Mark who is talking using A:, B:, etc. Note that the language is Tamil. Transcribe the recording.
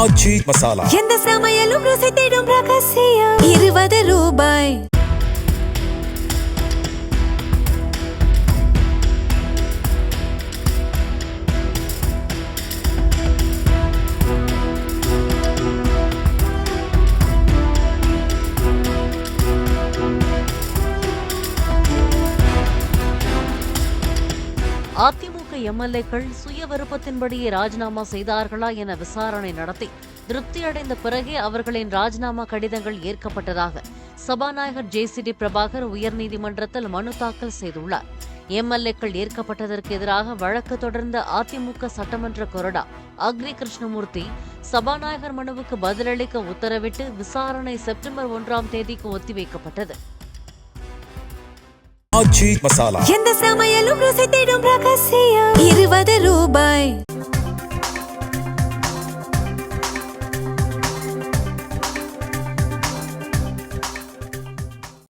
A: ஆச்சி மசாலா.
B: எந்த சமையலும் ருசி தேடும் ரகசியம். 20 ரூபாய்.
C: அதிமுக எம்எல்ஏக்கள் சுய விருப்பத்தின்படியே ராஜினாமா செய்தார்களா என விசாரணை நடத்தி திருப்தியடைந்த பிறகே அவர்களின் ராஜினாமா கடிதங்கள் ஏற்கப்பட்டதாக சபாநாயகர் ஜே.சி.டி. பிரபாகர் உயர்நீதிமன்றத்தில் மனு தாக்கல் செய்துள்ளார். எம்எல்ஏக்கள் ஏற்கப்பட்டதற்கு எதிராக வழக்கு தொடர்ந்த அதிமுக சட்டமன்ற கொறடா அக்ரி கிருஷ்ணமூர்த்தி சபாநாயகர் மனுவுக்கு பதிலளிக்க உத்தரவிட்டு விசாரணை செப்டம்பர் 1ஆம் தேதிக்கு ஒத்திவைக்கப்பட்டது.
A: ஆச்சி மசாலா.
B: எந்த சமையலும் ருசி தேடும் ரகசியம். 20 ரூபாய்.